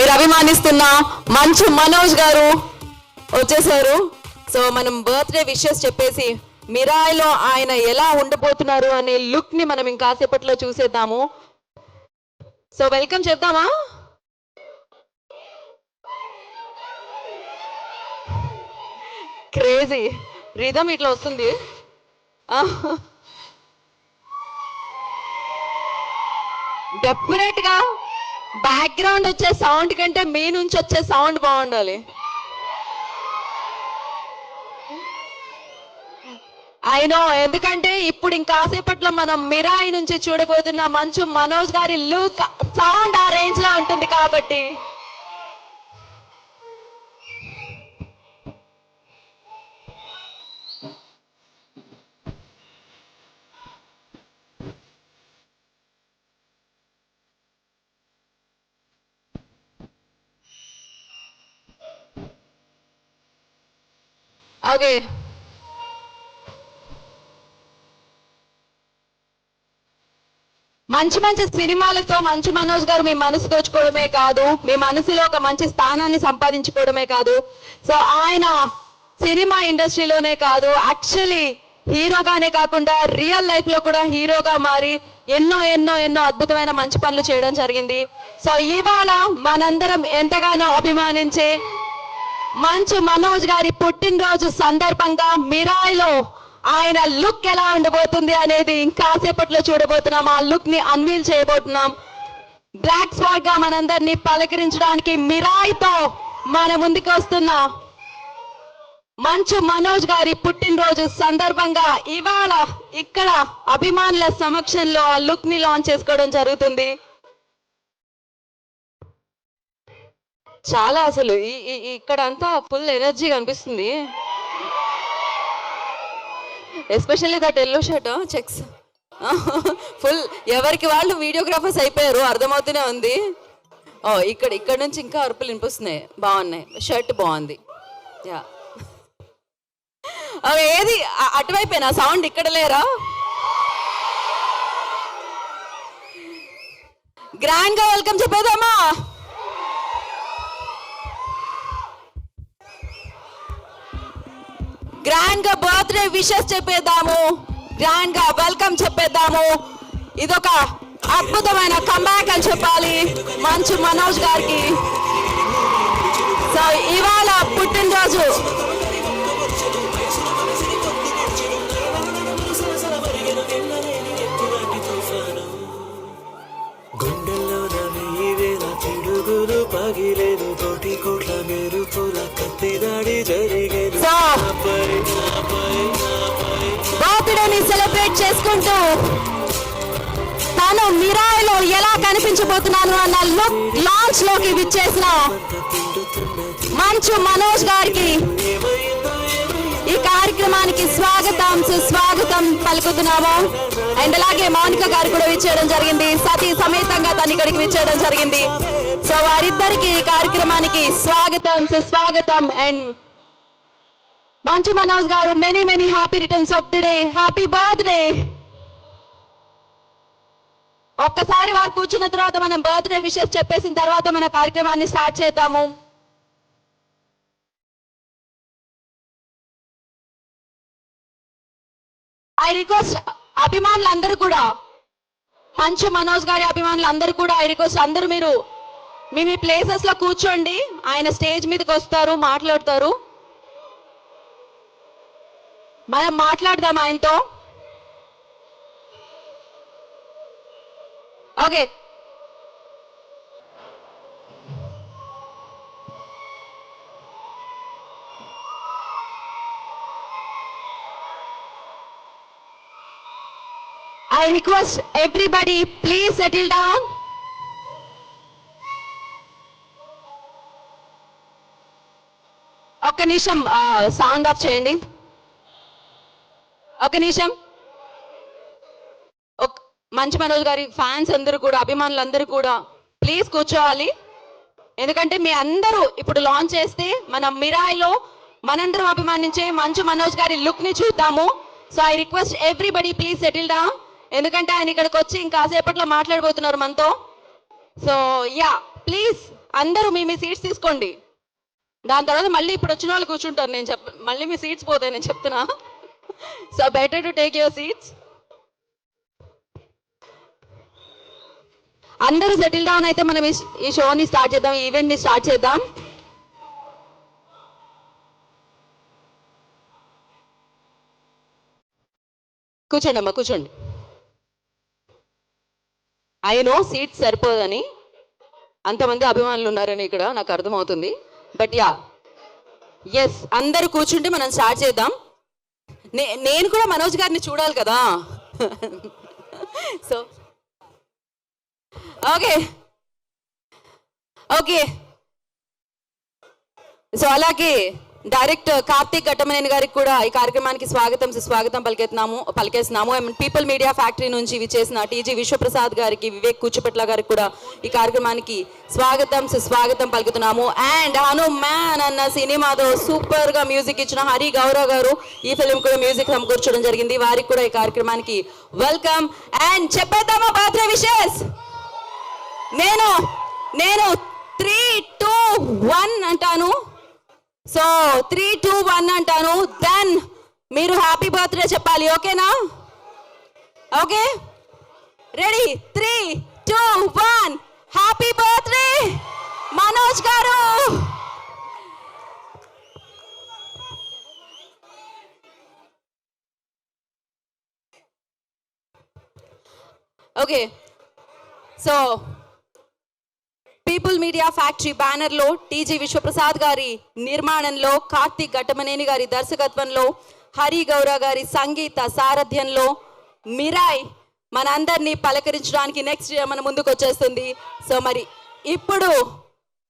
మీరు అభిమానిస్తున్న మంచు మనోజ్ గారు వచ్చేసారు. సో మనం బర్త్డే విషెస్ చెప్పేసి మిరాయిలో ఆయన ఎలా ఉండబోతున్నారు అనే లుక్ ని మనం ఇంకాసేపట్లో చూసేద్దాము. సో వెల్కమ్ చెప్దామా? క్రేజీ రిధమ్ ఇట్లా వస్తుంది. డెఫినెట్ గా బ్యాక్గ్రౌండ్ వచ్చే సౌండ్ కంటే మీ నుంచి వచ్చే సౌండ్ బాగుండాలి. అయినో, ఎందుకంటే ఇప్పుడు ఇంకాసేపట్లో మనం మిరాయి నుంచి చూడబోతున్న మంచు మనోజ్ గారి లుక్ సౌండ్ ఆ రేంజ్ లో ఉంటుంది కాబట్టి. ఓకే, మంచి మంచి సినిమాలతో మంచు మనోజ్ గారు మీ మనసు దోచుకోవడమే కాదు, మీ మనసులో ఒక మంచి స్థానాన్ని సంపాదించుకోవడమే కాదు, సో ఆయన సినిమా ఇండస్ట్రీలోనే కాదు, యాక్చువల్లీ హీరోగానే కాకుండా రియల్ లైఫ్ లో కూడా హీరోగా మారి ఎన్నో ఎన్నో ఎన్నో అద్భుతమైన మంచి పనులు చేయడం జరిగింది. సో ఇవాళ మనందరం ఎంతగానో అభిమానించే మంచు మనోజ్ గారి పుట్టినరోజు సందర్భంగా మిరాయిలో ఆయన లుక్ ఎలా ఉండబోతుంది అనేది ఇంకాసేపట్లో చూడబోతున్నాం. ఆ లుక్ ని అన్వీల్ చేయబోతున్నాం. బ్లాక్ స్వాగ్ గా మనందరినీ పలకరించడానికి మిరాయితో మన ముందుకు వస్తున్న మంచు మనోజ్ గారి పుట్టినరోజు సందర్భంగా ఇవాళ ఇక్కడ అభిమానుల సమక్షంలో ఆ లుక్ ని లాంచ్ చేసుకోవడం జరుగుతుంది. చాలా అసలు ఇక్కడ అంతా ఫుల్ ఎనర్జీ కనిపిస్తుంది. Especially that yellow shirt checks full ఎవరికి వాళ్ళు వీడియోగ్రాఫర్స్ అయిపోయారు, అర్థమవుతూనే ఉంది. ఓ ఇక్కడ నుంచి ఇంకా అరుపులు వినిపిస్తున్నాయి, బాగున్నాయి. షర్ట్ బాగుంది. యా, ఏది అటువైపోయినా సౌండ్ ఇక్కడ లేరా? గ్రాండ్ గా వెల్కమ్ చెప్పేదామా? గ్రాండ్ గా బర్త్డే విషెస్ చెప్పేద్దాము, గ్రాండ్ గా వెల్కమ్ చెప్పేద్దాము. ఇదొక అద్భుతమైన కంబ్యాక్ అని చెప్పాలి మంచు మనోజ్ గారికి. సో ఇవాళ పుట్టినరోజు బర్త్డేని సెలబ్రేట్ చేసుకుంటూ తాను మిరాయిలో ఎలా కనిపించబోతున్నాను అన్న లుక్ లాంచ్ లోకి విచ్చేసిన మంచు మనోజ్ గారికి ఈ కార్యక్రమానికి స్వాగతం సుస్వాగతం పలుకుతున్నాము. అండ్ అలాగే మౌనిక గారు కూడా విచ్చేయడం జరిగింది, సతీ సమేతంగా తను ఇక్కడికి విచ్చేయడం జరిగింది. సో వారిద్దరికి ఈ కార్యక్రమానికి స్వాగతం సుస్వాగతం. అండ్ మంచు మనోజ్ గారు many many happy returns of the day, happy birthday. ఒక్కసారి వారు కూర్చున్న తర్వాత మనం బర్త్డే విషెస్ చెప్పేసిన తర్వాత మన కార్యక్రమాన్ని స్టార్ట్ చేద్దాము. ఐ రిక్వెస్ట్ అభిమానులందరూ కూడా, మంచు మనోజ్ గారి అభిమానులందరూ కూడా ఐ రిక్వెస్ట్ అందరూ మీరు మీ ప్లేసెస్ లో కూర్చోండి. ఆయన స్టేజ్ మీదకి వస్తారు, మాట్లాడతారు. మనం మాట్లాడదాం ఆయనతో. Okay, I request everybody please settle down. ఒక్క నిమిషం సౌండ్ ఆఫ్ చేయండి. ఒక్క నిమిషం. మంచు మనోజ్ గారి ఫ్యాన్స్ అందరూ కూడా, అభిమానులందరూ కూడా ప్లీజ్ కూర్చోవాలి. ఎందుకంటే మీ అందరూ ఇప్పుడు లాంచ్ చేస్తే మనం మిరాయిలో మనందరం అభిమానించే మంచు మనోజ్ గారి లుక్ ని చూద్దాము. So I request everybody please settle down. ఎందుకంటే ఆయన ఇక్కడికి వచ్చి ఇంకాసేపట్లో మాట్లాడబోతున్నారు మనతో. సో యా, ప్లీజ్ అందరూ మీ సీట్స్ తీసుకోండి. దాని తర్వాత మళ్ళీ ఇప్పుడు వచ్చిన వాళ్ళు కూర్చుంటారు. మళ్ళీ మీ సీట్స్ పోతాయి, నేను చెప్తున్నా. So better to take your seats. అందరూ సెటిల్ డౌన్ అయితే మనం ఈ షోని స్టార్ట్ చేద్దాం, ఈ ఈవెంట్ని స్టార్ట్ చేద్దాం. కూర్చోండి అమ్మా, కూర్చోండి. అయినో సీట్ సరిపోదని, అంతమంది అభిమానులు ఉన్నారని ఇక్కడ నాకు అర్థమవుతుంది. బట్ యా, ఎస్, అందరూ కూర్చుంటే మనం స్టార్ట్ చేద్దాం. నేను కూడా మనోజ్ గారిని చూడాలి కదా. సో ఓకే ఓకే సో అలాగే డైరెక్టర్ కార్తీక్ ఘట్టమనేని గారికి కూడా ఈ కార్యక్రమానికి స్వాగతం పలికేస్తున్నాము. పీపుల్ మీడియా ఫ్యాక్టరీ నుంచి విచ్చేసిన టీజీ విశ్వప్రసాద్ గారికి, వివేక్ కూచిపెట్ల గారికి కూడా ఈ కార్యక్రమానికి స్వాగతం పలుకుతున్నాము. అండ్ హనుమాన్ అన్న సినిమాతో సూపర్ గా మ్యూజిక్ ఇచ్చిన హరి గౌరవ్ గారు ఈ ఫిల్మ్ కూడా మ్యూజిక్ సమకూర్చడం జరిగింది. వారికి కూడా ఈ కార్యక్రమానికి వెల్కమ్. అండ్ చెప్పేద్దామా బర్త్డే విషెస్? నేను 3, 2, 1 అంటాను. సో 3, 2, 1 అంటాను. దెన్ మీరు హ్యాపీ బర్త్డే చెప్పాలి. ఓకేనా? Okay, ready? 3, 2, 1 happy birthday Manoj garu. Okay, so People Media Factory బ్యానర్లో టీజీ విశ్వప్రసాద్ గారి నిర్మాణంలో, కార్తీక్ ఘట్టమనేని గారి దర్శకత్వంలో, హరి గౌరవ్ గారి సంగీత సారథ్యంలో మిరాయ్ మనందరినీ పలకరించడానికి నెక్స్ట్ మన ముందుకు వచ్చేస్తుంది. సో మరి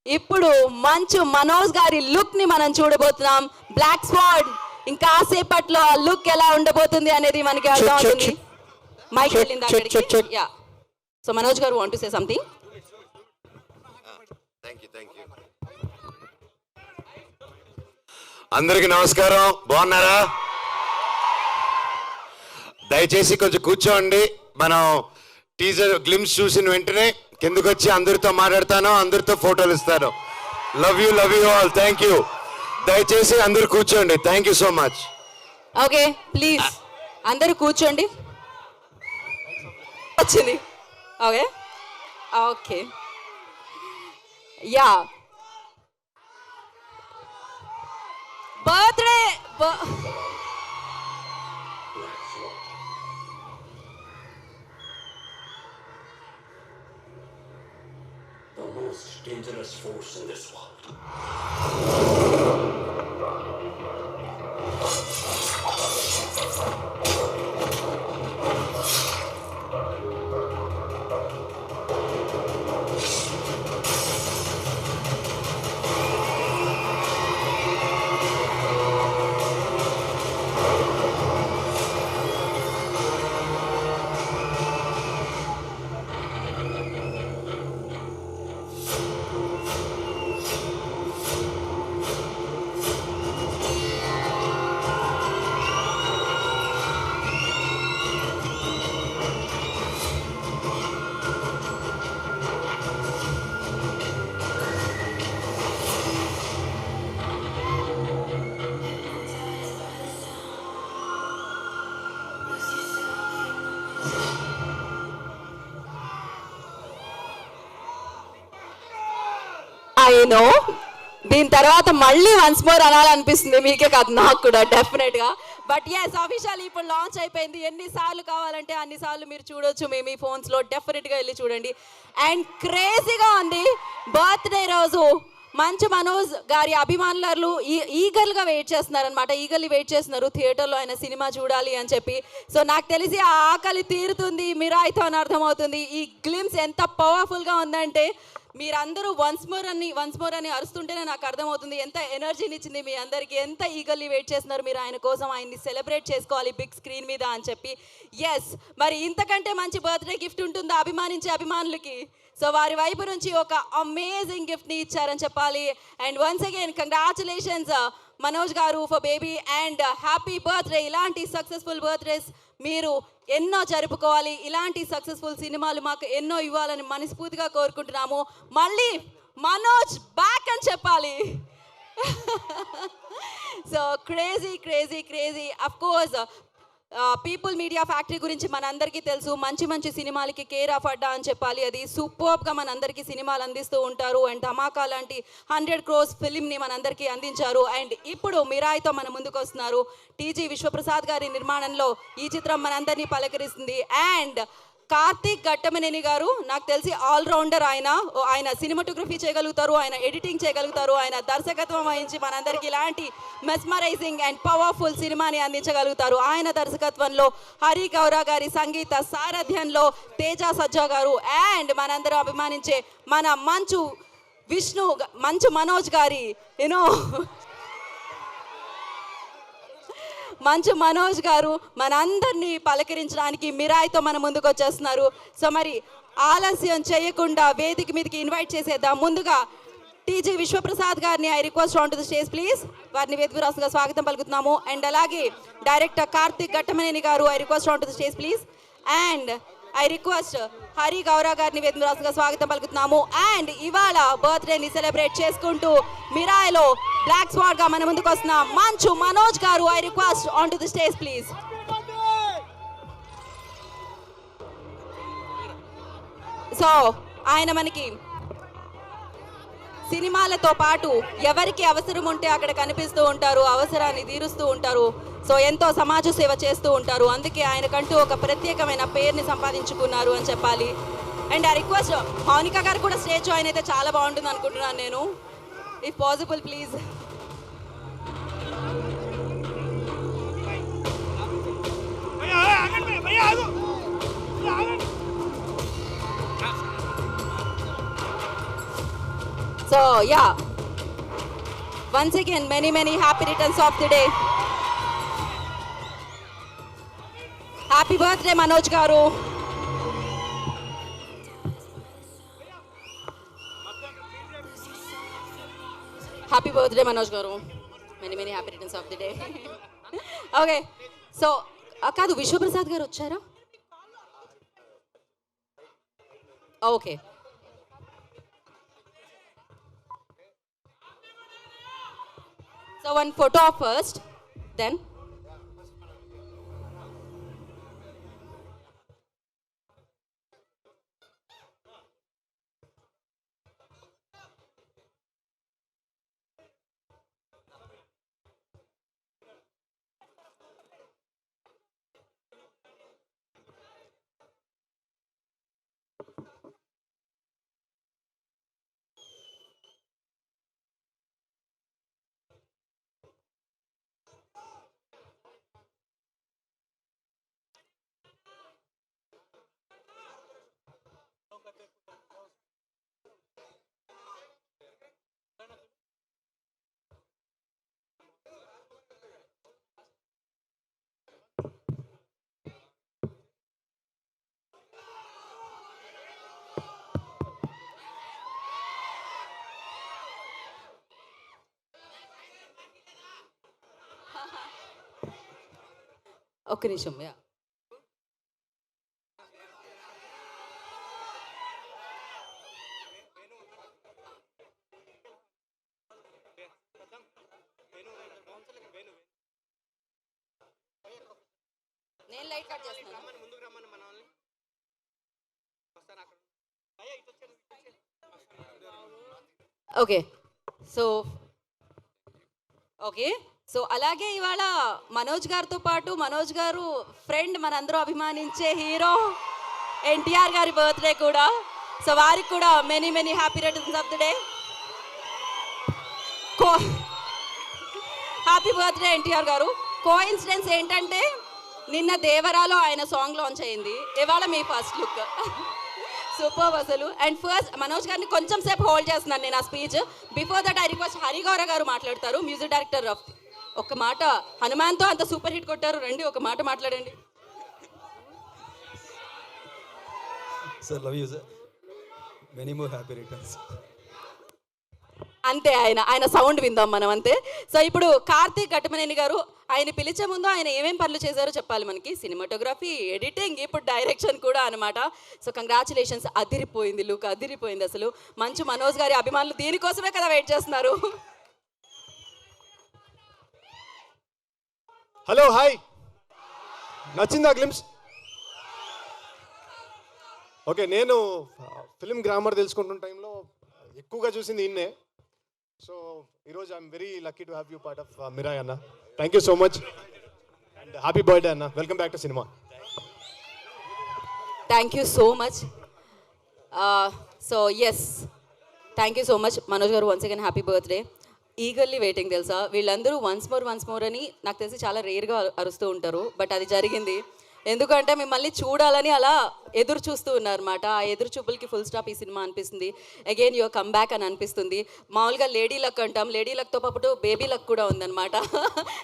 ఇప్పుడు మంచు మనోజ్ గారి లుక్ ని మనం చూడబోతున్నాం. బ్లాక్ స్వాడ్ ఇంకాసేపట్లో ఆ లుక్ ఎలా ఉండబోతుంది అనేది మనకి అర్థం అవుతుంది. మైక్ వెళ్ళింది అక్కడికి. యా, సో మనోజ్ గారు వాంట్ టు సే సంథింగ్. అందరికి నమస్కారం. బాగున్నారా? దయచేసి కొంచెం కూర్చోండి. మనం టీజర్ గ్లిమ్స్ చూసిన వెంటనే కిందకు వచ్చి అందరితో మాట్లాడతాను, అందరితో ఫోటోలు ఇస్తాను. Love you all. Thank you. దయచేసి అందరు కూర్చోండి. Thank you so much. Okay, please అందరూ కూర్చోండి. వచ్చింది. Okay okay yeah, birthday the most dangerous force in this world. అయినో దీని తర్వాత మళ్ళీ వన్స్ మోర్ అనాలనిపిస్తుంది, మీకే కాదు నాకు కూడా డెఫినెట్ గా. బట్ ఎస్, అఫీషియల్ ఇప్పుడు లాంచ్ అయిపోయింది. ఎన్నిసార్లు కావాలంటే అన్నిసార్లు మీరు చూడొచ్చు మీ ఫోన్స్ లో. డెఫినెట్ గా వెళ్ళి చూడండి. అండ్ క్రేజీగా ఉంది. బర్త్డే రోజు మంచు మనోజ్ గారి అభిమానులు ఈగర్గా వెయిట్ చేస్తున్నారు అనమాట. ఈగర్లీ వెయిట్ చేస్తున్నారు థియేటర్లో ఆయన సినిమా చూడాలి అని చెప్పి. సో నాకు తెలిసి ఆ ఆకలి తీరుతుంది మిరాయితో అని అర్థమవుతుంది. ఈ గ్లిమ్స్ ఎంత పవర్ఫుల్గా ఉందంటే మీరందరూ వన్స్ మోర్ అని అరుస్తుంటేనే నాకు అర్థమవుతుంది ఎంత ఎనర్జీని ఇచ్చింది మీ అందరికీ, ఎంత ఈగర్లీ వెయిట్ చేస్తున్నారు మీరు ఆయన కోసం, ఆయన్ని సెలబ్రేట్ చేసుకోవాలి బిగ్ స్క్రీన్ మీద అని చెప్పి. ఎస్, మరి ఇంతకంటే మంచి బర్త్డే గిఫ్ట్ ఉంటుందా అభిమానించే అభిమానులకి? సో వారి వైపు నుంచి ఒక అమేజింగ్ గిఫ్ట్ని ఇచ్చారని చెప్పాలి. And once again congratulations Manoj garu for baby and happy birthday. ఇలాంటి సక్సెస్ఫుల్ బర్త్డేస్ మీరు ఎన్నో జరుపుకోవాలి. ఇలాంటి సక్సెస్ఫుల్ సినిమాలు మాకు ఎన్నో ఇవ్వాలని మనస్ఫూర్తిగా కోరుకుంటున్నాము. మనోజ్ బ్యాక్ అని చెప్పాలి. So crazy of course people Media factory గురించి మనందరికీ తెలుసు. మంచి మంచి సినిమాలకి కేర్ ఆఫ్ అడ్డా అని చెప్పాలి. అది సూపర్గా మనందరికీ సినిమాలు అందిస్తూ ఉంటారు. అండ్ ధమాకా లాంటి 100 crores ఫిలింని మనందరికీ అందించారు. అండ్ ఇప్పుడు మిరాయితో మన ముందుకు వస్తున్నారు. టీజీ విశ్వప్రసాద్ గారి నిర్మాణంలో ఈ చిత్రం మనందరినీ పలకరిస్తుంది. అండ్ కార్తీక్ ఘట్టమనేని గారు నాకు తెలిసి ఆల్రౌండర్. ఆయన సినిమాటోగ్రఫీ చేయగలుగుతారు, ఆయన ఎడిటింగ్ చేయగలుగుతారు, ఆయన దర్శకత్వం వహించి మనందరికీ ఇలాంటి మెస్మరైజింగ్ అండ్ పవర్ఫుల్ సినిమాని అందించగలుగుతారు. ఆయన దర్శకత్వంలో హరి గౌరా గారి సంగీత సారథ్యంలో తేజ సజ్జా గారు అండ్ మనందరం అభిమానించే మన మంచు మనోజ్ గారి మంచు మనోజ్ గారు మనందరినీ పలకరించడానికి మిరాయితో మన ముందుకు వచ్చేస్తున్నారు. సో మరి ఆలస్యం చేయకుండా వేదిక మీదకి ఇన్వైట్ చేసేద్దాం. ముందుగా టీజీ విశ్వప్రసాద్ గారిని I request on to the stage please. వారిని వేదిక రాసుగా స్వాగతం పలుకుతున్నాము. అండ్ అలాగే డైరెక్టర్ కార్తీక్ ఘట్టమనేని గారు I request on to the stage please. And I request Hari Gaura గారిని వేదిక రాసుగా స్వాగతం పలుకుతున్నాము. అండ్ ఇవాళ బర్త్డేని సెలబ్రేట్ చేసుకుంటూ మిరాయిలో బ్లాక్ స్వాడ్ గా మన ముందుకు వస్తున్న మంచు మనోజ్ గారు I request on to the stage please. So ఆయన మనకి సినిమాలతో పాటు ఎవరికి అవసరం ఉంటే అక్కడ కనిపిస్తూ ఉంటారు, అవసరాన్ని తీరుస్తూ ఉంటారు. సో ఎంతో సమాజ సేవ చేస్తూ ఉంటారు. అందుకే ఆయనకంటూ ఒక ప్రత్యేకమైన పేరుని సంపాదించుకున్నారు అని చెప్పాలి. అండ్ ఆ రిక్వెస్ట్ మౌనిక గారు కూడా స్టేజ్ జాయిన్ అయితే చాలా బాగుంటుంది అనుకుంటున్నాను నేను. If possible please. So yeah, once again many happy returns of the day. Happy birthday Manoj garu. Happy birthday Manoj garu. Many happy returns of the day. Okay, so కాదు విశ్వప్రసాద్ గారు వచ్చారా? Okay. So one photo first, then ఒక్క నిమిషం. Yeah నేను light cut చేస్తాను. Okay so అలాగే ఇవాళ మనోజ్ గారితో పాటు మనోజ్ గారు ఫ్రెండ్ మనందరూ అభిమానించే హీరో ఎన్టీఆర్ గారి బర్త్డే కూడా. సో వారికి కూడా many happy returns of the day. Happy birthday NTR గారు. కోఇన్సిడెన్స్ ఏంటంటే నిన్న దేవరాలో ఆయన సాంగ్ లాంచ్ అయింది, ఇవాళ మీ ఫస్ట్ లుక్. సూపర్ అసలు. అండ్ ఫస్ట్ మనోజ్ గారిని కొంచెం సేపు హోల్డ్ చేస్తున్నాను నేను ఆ speech. Before that I request Harigowra garu మాట్లాడతారు, మ్యూజిక్ డైరెక్టర్ ఆఫ్. ఒక మాట, హనుమాన్తో అంత సూపర్ హిట్ కొట్టారు, రండి ఒక మాట మాట్లాడండి. Sir love you sir, many more happy returns. అంతే, ఆయన సౌండ్ విందాం మనం అంతే. సో ఇప్పుడు కార్తీక్ ఘట్టమనేని గారు ఆయన పిలిచే ముందు ఆయన ఏమేం పనులు చేశారో చెప్పాలి మనకి. సినిమాటోగ్రఫీ, ఎడిటింగ్, ఇప్పుడు డైరెక్షన్ కూడా అనమాట. So congratulations. అదిరిపోయింది లుక్, అదిరిపోయింది అసలు. మంచు మనోజ్ గారి అభిమానులు దీనికోసమే కదా వెయిట్ చేస్తున్నారు. Hello, hi. నచ్చిందా గ్లిమ్స్? ఓకే, నేను ఫిలిం గ్రామర్ తెలుసుకుంటున్న టైంలో ఎక్కువగా చూసింది ఈయన్నే. సో ఈరోజు I'm very lucky to have you part of Mirai అన్న. Thank you so much and happy birthday అన్న. Welcome back to cinema. Thank you so much. So yes, thank you so much Manoj garu. Once again happy birthday. Eagerly waiting తెలుసా. వీళ్ళందరూ once more అని నాకు తెలిసి చాలా రేర్గా అరుస్తూ ఉంటారు, బట్ అది జరిగింది. ఎందుకంటే మిమ్మల్ని చూడాలని అలా ఎదురు చూస్తూ ఉన్నారన్నమాట. ఆ ఎదురు చూపులకి ఫుల్ స్టాప్ ఈ సినిమా అనిపిస్తుంది. అగైన్ యువర్ కమ్ బ్యాక్ అని అనిపిస్తుంది. మామూలుగా లేడీ లక్ అంటాం, లేడీ లక్తో పాటు బేబీ లక్ కూడా ఉందన్నమాట.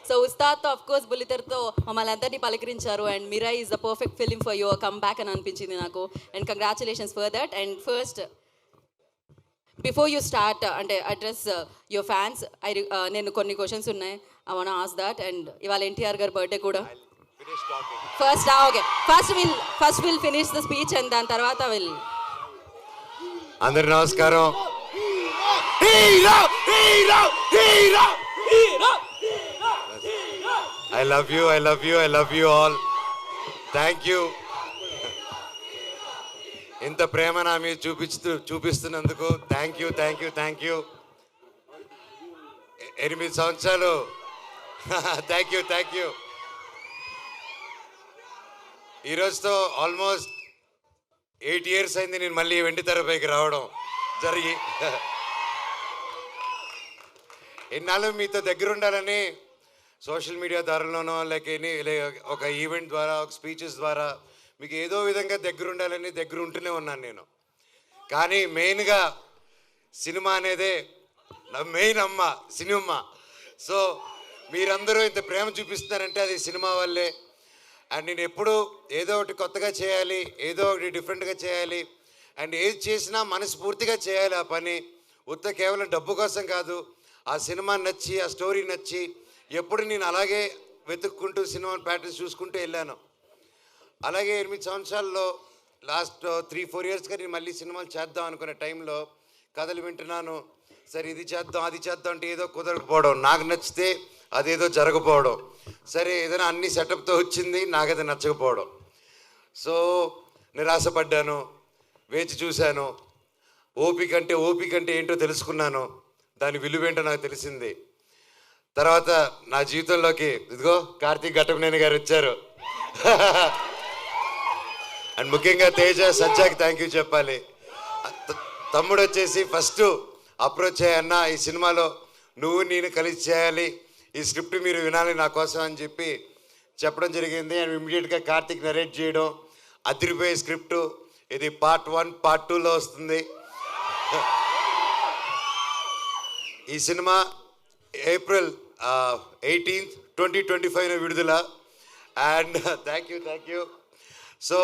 సో ఉస్తాద్తో ఆఫ్ కోర్స్ బుల్లితెరతో మమ్మల్ని అందరినీ పలకరించారు. And Mirai is the perfect film for your comeback అని అనిపించింది నాకు. And congratulations for that. And first before you start అంటే అడ్రస్ యువర్ ఫ్యాన్స్, నేను కొన్ని క్వశ్చన్స్ ఉన్నాయి. I want to ask that. And ఇవాళ ఎన్టీఆర్ గారి బర్త్డే కూడా. First will finish the speech and దాని తర్వాత విల్. అందరు నమస్కారం. I love you all. Thank you. ఇంత ప్రేమ నా మీద చూపిస్తున్నందుకు థ్యాంక్ యూ. 8 సంవత్సరాలు. Thank you. ఈరోజుతో ఆల్మోస్ట్ 8 years అయింది నేను మళ్ళీ వెండి తెరపైకి రావడం జరిగి. ఎన్నాళ్ళు మీతో దగ్గర ఉండాలని సోషల్ మీడియా ద్వారాలోనో లేక ఒక ఈవెంట్ ద్వారా, ఒక స్పీచెస్ ద్వారా మీకు ఏదో విధంగా దగ్గర ఉండాలని దగ్గర ఉంటూనే ఉన్నాను నేను. కానీ మెయిన్గా సినిమా అనేదే నా మెయిన్ అమ్మ, సినిమా. సో మీరందరూ ఇంత ప్రేమ చూపిస్తున్నారంటే అది సినిమా వల్లే. అండ్ నేను ఎప్పుడు ఏదో ఒకటి కొత్తగా చేయాలి, ఏదో ఒకటి డిఫరెంట్గా చేయాలి. అండ్ ఏది చేసినా మనస్ఫూర్తిగా చేయాలి ఆ పని. కేవలం డబ్బు కోసం కాదు. ఆ సినిమా నచ్చి, ఆ స్టోరీ నచ్చి ఎప్పుడు నేను అలాగే వెతుక్కుంటూ సినిమా ప్యాటర్న్స్ చూసుకుంటూ వెళ్ళాను. అలాగే 8 సంవత్సరాల్లో లాస్ట్ 3-4 yearsగా నేను మళ్ళీ సినిమాలు చేద్దాం అనుకునే టైంలో కథలు వింటున్నాను. సరే ఇది చేద్దాం, అది చేద్దాం అంటే ఏదో కుదరకపోవడం, నాకు నచ్చితే అదేదో జరగకపోవడం. సరే ఏదైనా అన్ని సెటప్తో వచ్చింది, నాకైతే నచ్చకపోవడం. సో నిరాశపడ్డాను, వేచి చూశాను. ఓపిక అంటే ఏంటో తెలుసుకున్నాను. దాని విలువేంటో నాకు తెలిసింది. తర్వాత నా జీవితంలోకి ఇదిగో కార్తీక్ ఘట్టమనేని గారు వచ్చారు. అండ్ ముఖ్యంగా తేజ, సజ్జాకి థ్యాంక్ యూ చెప్పాలి. తమ్ముడు వచ్చేసి ఫస్ట్ అప్రోచ్ అయ్యన్న, ఈ సినిమాలో నువ్వు నేను కలిసి చేయాలి, ఈ స్క్రిప్ట్ మీరు వినాలి నా కోసం అని చెప్పి చెప్పడం జరిగింది. అండ్ ఇమ్మీడియట్గా కార్తీక్ నరేట్ చేయడం, అదిరిపోయే స్క్రిప్టు. ఇది పార్ట్ 1, పార్ట్ 2లో వస్తుంది. ఈ సినిమా April 18th, 2025 విడుదల. And thank you. సో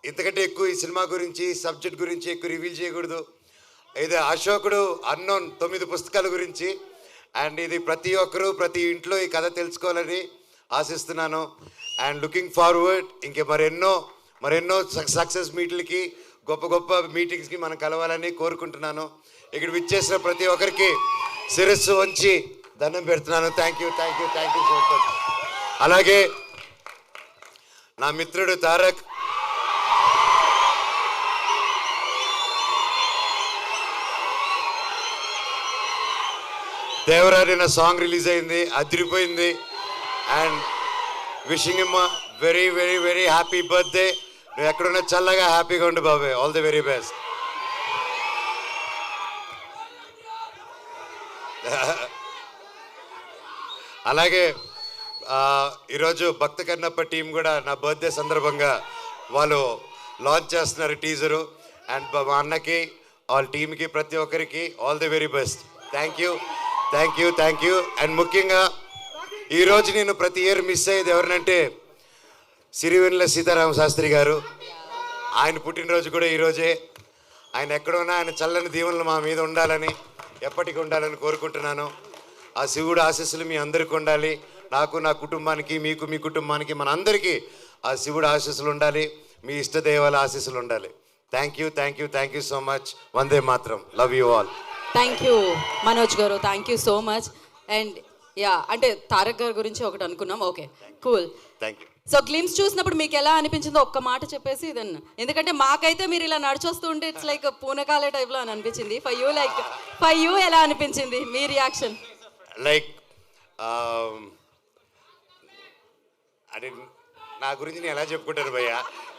ఇంతకంటే ఎక్కువ ఈ సినిమా గురించి, సబ్జెక్ట్ గురించి ఎక్కువ రివీల్ చేయకూడదు. ఇది అశోకుడు అన్నోన్ 9 పుస్తకాల గురించి. అండ్ ఇది ప్రతి ఒక్కరూ ప్రతి ఇంట్లో ఈ కథ తెలుసుకోవాలని ఆశిస్తున్నాను. అండ్ లుకింగ్ ఫార్వర్డ్ ఇంకే మరెన్నో సక్సెస్ మీట్లకి, గొప్ప మీటింగ్స్కి మనం కలవాలని కోరుకుంటున్నాను. ఇక్కడ విచ్చేసిన ప్రతి ఒక్కరికి శిరస్సు వంచి దండం పెడుతున్నాను. Thank you so much. అలాగే నా మిత్రుడు తారక్, దేవరారి నా సాంగ్ రిలీజ్ అయింది, అదిరిపోయింది. And wishing him very happy birthday. నువ్వు ఎక్కడున్నా చల్లగా హ్యాపీగా ఉండు బాబాయ్. All the very best. అలాగే ఈరోజు భక్త కన్నప్ప టీం కూడా నా బర్త్డే సందర్భంగా వాళ్ళు లాంచ్ చేస్తున్నారు టీజరు. అండ్ మా అన్నకి, వాళ్ళ టీంకి, ప్రతి ఒక్కరికి all the very best. Thank you. And ముఖ్యంగా ఈరోజు నేను ప్రతి ఇయర్ మిస్ అయ్యేది ఎవరినంటే సిరివెన్నెల సీతారామ శాస్త్రి గారు. ఆయన పుట్టినరోజు కూడా ఈరోజే. ఆయన ఎక్కడున్నా ఆయన చల్లని దీవెనలు మా మీద ఉండాలని, ఎప్పటికీ ఉండాలని కోరుకుంటున్నాను. ఆ శివుడు ఆశీస్సులు మీ అందరికీ ఉండాలి. నాకు, నా కుటుంబానికి, మీకు, మీ కుటుంబానికి, మన అందరికీ ఆ శివుడు ఆశీస్సులు ఉండాలి, మీ ఇష్టదేవాల ఆశీస్సులు ఉండాలి. Thank you so much. వందే మాత్రం. Love you all. Thank you Manoj garu, thank you so much. And yeah, అంటే తారక్ గారి గురించి ఒకటి అనుకున్నాం. Okay, cool. Thank you. So glimpse చూసినప్పుడు మీకు ఎలా అనిపించిందో ఒక్క మాట చెప్పేసి దెన్, ఎందుకంటే మాకైతే మీరు ఇలా నడిచొస్తూ ఉంటే ఇట్స్ లైక్ పూనకాలే టైప్లో అని అనిపించింది. ఫర్ యూ ఎలా అనిపించింది మీ రియాక్షన్? లైక్ అంటే నా గురించి నేను ఎలా చెప్పుకుంటాను భయ్య,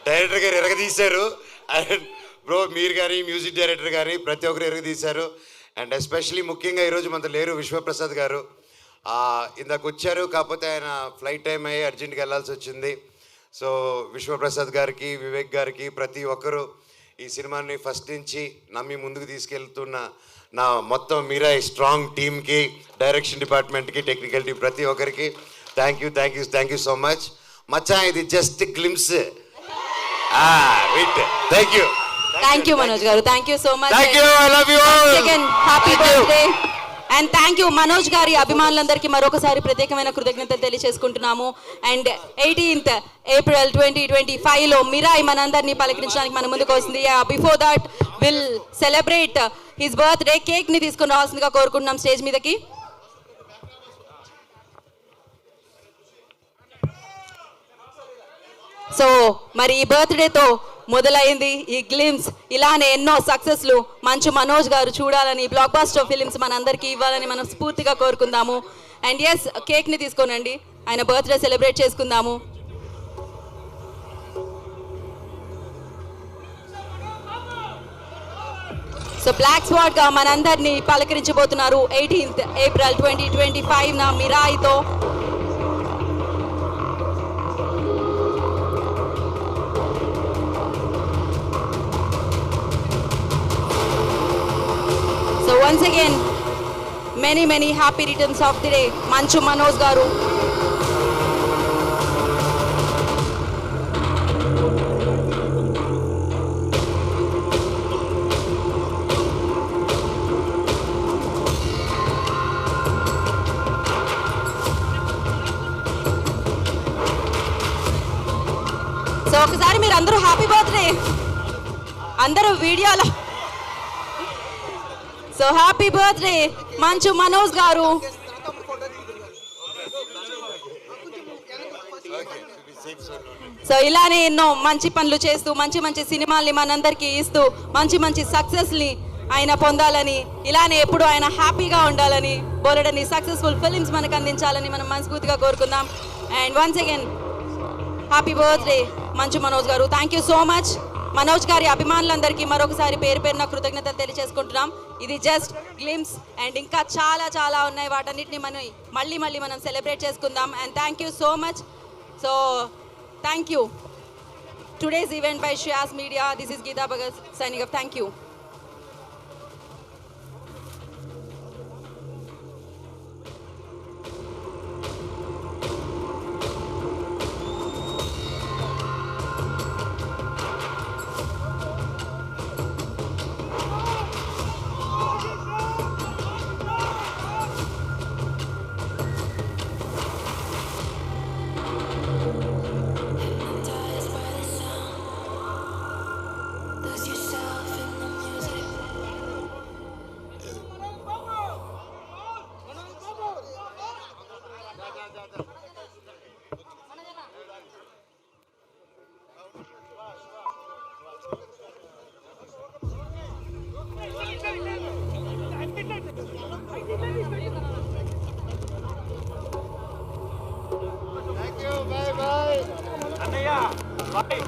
డైరెక్టర్ గారు ఎరగదీశారు. అండ్ బ్రో మీరు కానీ, మ్యూజిక్ డైరెక్టర్ కానీ ప్రతి ఒక్కరు ఎరగదీశారు. అండ్ ఎస్పెషలీ ముఖ్యంగా ఈరోజు మనతో లేరు విశ్వప్రసాద్ గారు. ఇందాక వచ్చారు, కాకపోతే ఆయన ఫ్లైట్ టైం అయ్యి అర్జెంట్గా వెళ్ళాల్సి వచ్చింది. సో విశ్వప్రసాద్ గారికి, వివేక్ గారికి, ప్రతి ఒక్కరు ఈ సినిమాని ఫస్ట్ నుంచి నమ్మి ముందుకు తీసుకెళ్తున్న నా మొత్తం మీరా స్ట్రాంగ్ టీమ్కి, డైరెక్షన్ డిపార్ట్మెంట్కి, టెక్నికల్ టీం, ప్రతి ఒక్కరికి థ్యాంక్ యూ సో మచ్. మచ్చా ఇది just glimpse. Thank you Manoj garu, thank you so much. I love you all. Happy Thank you. Birthday. And thank you Manoj గారి అభిమానులందరికీ మరొకసారి ప్రత్యేకమైన కృతజ్ఞతలు తెలియజేసుకుంటున్నాము. అండ్ 18th April 2025లో మిరాయ్ మనందరినీ పలకరించడానికి మన ముందుకు వస్తుంది. Before that will celebrate his birthday. Cake ని తీసుకుని రావాల్సిందిగా కోరుకుంటున్నాం స్టేజ్ మీదకి. సో మరి ఈ బర్త్డేతో మొదలైంది ఈ గ్లిమ్స్. ఇలానే ఎన్నో సక్సెస్లు మంచు మనోజ్ గారు చూడాలని, బ్లాక్ బాస్టర్ ఫిలిమ్స్ మనందరికీ ఇవ్వాలని మనం స్ఫూర్తిగా కోరుకుందాము. అండ్ ఎస్, కేక్ని తీసుకోనండి, ఆయన బర్త్డే సెలబ్రేట్ చేసుకుందాము. సో బ్లాక్ స్వాట్ గా మనందరినీ పలకరించబోతున్నారు 18th April 2025 నా మిరాయితో. So once again, many happy returns of the day, Manchu Manoj garu. So ఒకసారి మీరు అందరూ హ్యాపీ బర్త్డే అందరూ వీడియోలో. So happy birthday Manchu Manoj గారు. సో ఇలానే ఎన్నో మంచి పనులు చేస్తూ, మంచి సినిమాల్ని మనందరికీ ఇస్తూ, మంచి సక్సెస్ని ఆయన పొందాలని, ఇలానే ఎప్పుడు ఆయన హ్యాపీగా ఉండాలని, బోలెడని సక్సెస్ఫుల్ ఫిలిమ్స్ మనకు అందించాలని మనం మనస్ఫూర్తిగా కోరుకుందాం. And once again happy birthday Manchu Manoj garu. Thank you so much. Manoj గారి అభిమానులందరికీ మరొకసారి పేరున కృతజ్ఞతలు తెలియజేసుకుంటున్నాం. ఇది జస్ట్ గ్లిమ్స్ అండ్ ఇంకా చాలా ఉన్నాయి. వాటన్నిటిని మళ్ళీ మనం సెలబ్రేట్ చేసుకుందాం. And thank you so much. So thank you. Today's event by Shreyas Media. This is Geeta Bhagat signing off. Thank you. Bye.